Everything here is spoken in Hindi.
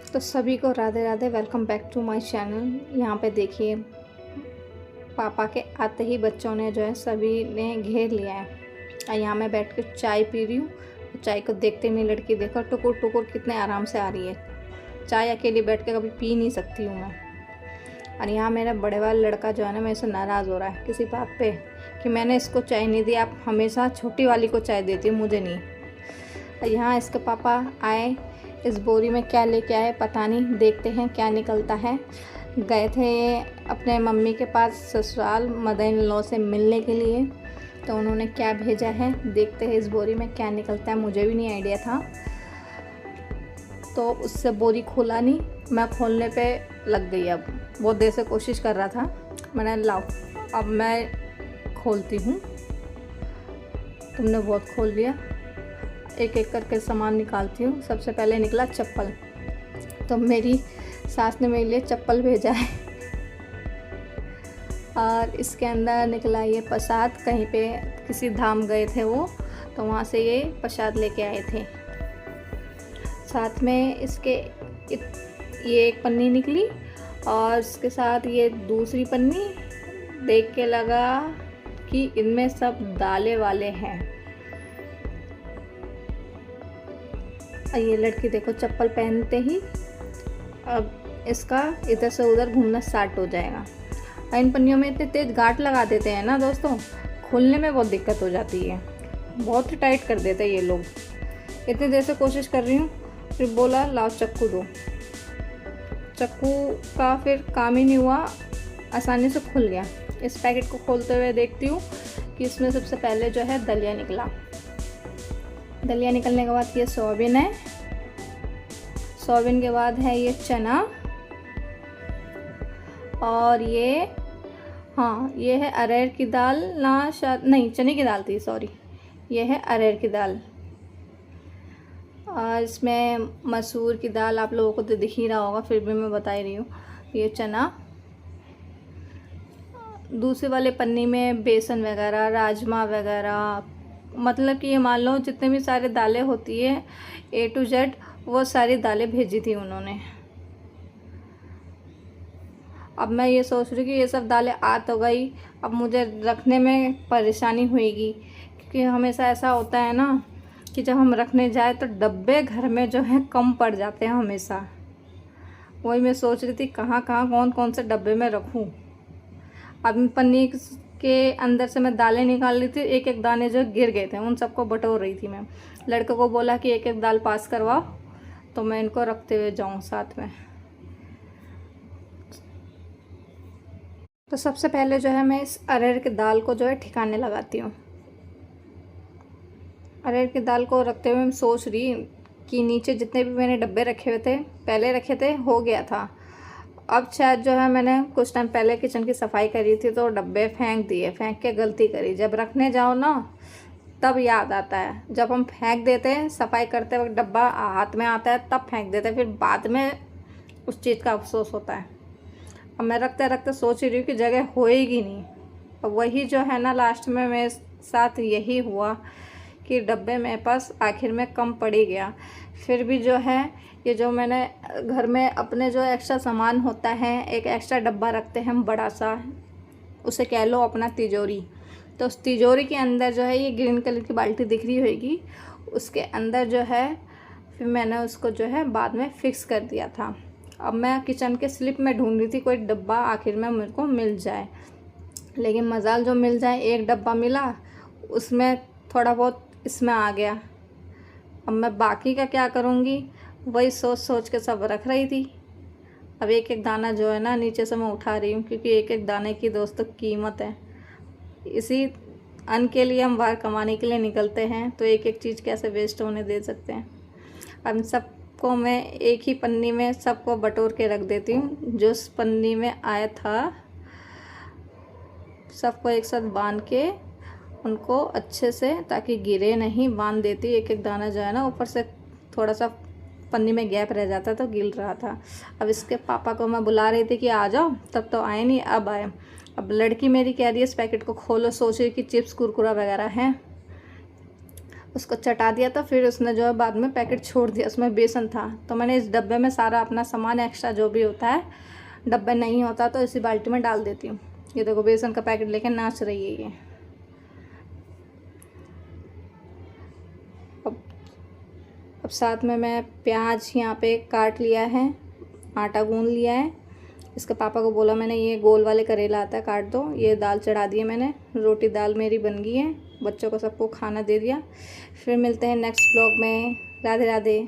तो सभी को Radhe Radhe, welcome back to my channel. यहाँ पे देखिए, पापा के आते ही बच्चों ने जो है सभी ने घेर लिया है। और यहाँ मैं बैठ के चाय पी रही हूँ। चाय को देखते मेरी लड़की देखो टुकुर टुकुर कितने आराम से आ रही है। चाय अकेली बैठ के कभी पी नहीं सकती हूँ मैं। और यहाँ मेरा बड़े वाला लड़का जो है ना, मेरे से नाराज़ हो रहा है किसी बात पे कि मैंने इसको चाय नहीं दी, आप हमेशा छोटी वाली को चाय देती हो, मुझे नहीं। और यहाँ इसके पापा आए, इस बोरी में क्या लेके आए पता नहीं, देखते हैं क्या निकलता है। गए थे ये अपने मम्मी के पास ससुराल मदर इन लॉ से मिलने के लिए, तो उन्होंने क्या भेजा है देखते हैं इस बोरी में क्या निकलता है। मुझे भी नहीं आइडिया था, तो उससे बोरी खोला नहीं, मैं खोलने पे लग गई। अब बहुत देर से कोशिश कर रहा था, मैंने लाओ अब मैं खोलती हूँ। तुमने बहुत खोल लिया, एक एक करके सामान निकालती हूँ। सबसे पहले निकला चप्पल, तो मेरी सास ने मेरे लिए चप्पल भेजा है। और इसके अंदर निकला ये प्रसाद, कहीं पे किसी धाम गए थे वो, तो वहाँ से ये प्रसाद लेके आए थे। साथ में इसके ये एक पन्नी निकली और इसके साथ ये दूसरी पन्नी। देख के लगा कि इनमें सब दालें वाले हैं। ये लड़की देखो चप्पल पहनते ही अब इसका इधर से उधर घूमना स्टार्ट हो जाएगा। और इन पन्नियों में इतने तेज गांठ लगा देते हैं ना दोस्तों, खोलने में बहुत दिक्कत हो जाती है, बहुत टाइट कर देते हैं ये लोग। इतनी देर से कोशिश कर रही हूँ, फिर बोला लाओ चक्कू दो। चक्कू का फिर काम ही नहीं हुआ, आसानी से खुल गया। इस पैकेट को खोलते हुए देखती हूँ कि इसमें सबसे पहले जो है दलिया निकला। दलिया निकलने के बाद ये सोयाबीन है, सोयाबीन के बाद है ये चना, और ये ये है अरहर की दाल, ना शायद नहीं चने की दाल थी, सॉरी, ये है अरहर की दाल। और इसमें मसूर की दाल आप लोगों को तो दिख ही रहा होगा, फिर भी मैं बता ही रही हूँ। ये चना, दूसरे वाले पन्नी में बेसन वगैरह, राजमा वगैरह, मतलब कि ये मान लो जितने भी सारे दालें होती है A to Z, वो सारी दालें भेजी थी उन्होंने। अब मैं ये सोच रही हूँ कि ये सब दालें आ तो गई, अब मुझे रखने में परेशानी होएगी, क्योंकि हमेशा ऐसा होता है ना कि जब हम रखने जाए तो डब्बे घर में जो है कम पड़ जाते हैं हमेशा। वही मैं सोच रही थी कहाँ कहाँ कौन कौन से डब्बे में रखूँ। अब पन्नी के अंदर से मैं दालें निकाल रही थी, एक एक दाने जो गिर गए थे उन सबको बटोर रही थी मैं। लड़के को बोला कि एक एक दाल पास करवाओ, तो मैं इनको रखते हुए जाऊँ साथ में। तो सबसे पहले जो है मैं इस अरहर की दाल को जो है ठिकाने लगाती हूँ। अरहर की दाल को रखते हुए मैं सोच रही कि नीचे जितने भी मैंने डब्बे रखे हुए थे, पहले रखे थे, हो गया था। अब शायद जो है मैंने कुछ टाइम पहले किचन की सफाई करी थी तो डब्बे फेंक दिए, फेंक के गलती करी। जब रखने जाओ ना तब याद आता है, जब हम फेंक देते हैं सफाई करते वक्त डब्बा हाथ में आता है तब फेंक देते हैं, फिर बाद में उस चीज़ का अफसोस होता है। अब मैं रखते रखते सोच रही हूँ कि जगह होएगी नहीं, और वही जो है ना लास्ट में मेरे साथ यही हुआ कि डब्बे मेरे पास आखिर में कम पड़ ही गया। फिर भी जो है ये जो मैंने घर में अपने जो एक्स्ट्रा सामान होता है, एक एक्स्ट्रा डब्बा रखते हैं हम बड़ा सा, उसे कह लो अपना तिजोरी। तो उस तिजोरी के अंदर जो है ये ग्रीन कलर की बाल्टी दिख रही होगी, उसके अंदर जो है फिर मैंने उसको जो है बाद में फ़िक्स कर दिया था। अब मैं किचन के स्लिप में ढूंढ रही थी कोई डब्बा आखिर में मेरे को मिल जाए, लेकिन मजाल जो मिल जाए, एक डब्बा मिला, उसमें थोड़ा बहुत इसमें आ गया। अब मैं बाकी का क्या करूँगी, वही सोच सोच के सब रख रही थी। अब एक एक दाना जो है ना नीचे से मैं उठा रही हूँ, क्योंकि एक एक दाने की दोस्तों कीमत है। इसी अन्न के लिए हम बाहर कमाने के लिए निकलते हैं, तो एक एक चीज़ कैसे वेस्ट होने दे सकते हैं। अब सबको मैं एक ही पन्नी में सबको बटोर के रख देती हूँ, जो उस पन्नी में आया था सबको एक साथ बांध के उनको अच्छे से, ताकि गिरे नहीं, बांध देती। एक एक दाना जो है ना ऊपर से थोड़ा सा पन्नी में गैप रह जाता तो गिर रहा था। अब इसके पापा को मैं बुला रही थी कि आ जाओ, तब तो आए नहीं, अब आए। अब लड़की मेरी कह रही है इस पैकेट को खोलो, सोच रही कि चिप्स कुरकुरा वगैरह हैं। उसको चटा दिया था। फिर उसने जो है बाद में पैकेट छोड़ दिया, उसमें बेसन था। तो मैंने इस डब्बे में सारा अपना सामान एक्स्ट्रा जो भी होता है, डब्बे नहीं होता तो इसी बाल्टी में डाल देती हूँ। ये देखो बेसन का पैकेट लेके नाच रही है ये। अब साथ में मैं प्याज यहाँ पे काट लिया है, आटा गूंद लिया है। इसके पापा को बोला मैंने, ये गोल वाले करेला आता है काट दो। ये दाल चढ़ा दी है मैंने, रोटी दाल मेरी बन गई है, बच्चों को सबको खाना दे दिया। फिर मिलते हैं नेक्स्ट ब्लॉग में। राधे राधे।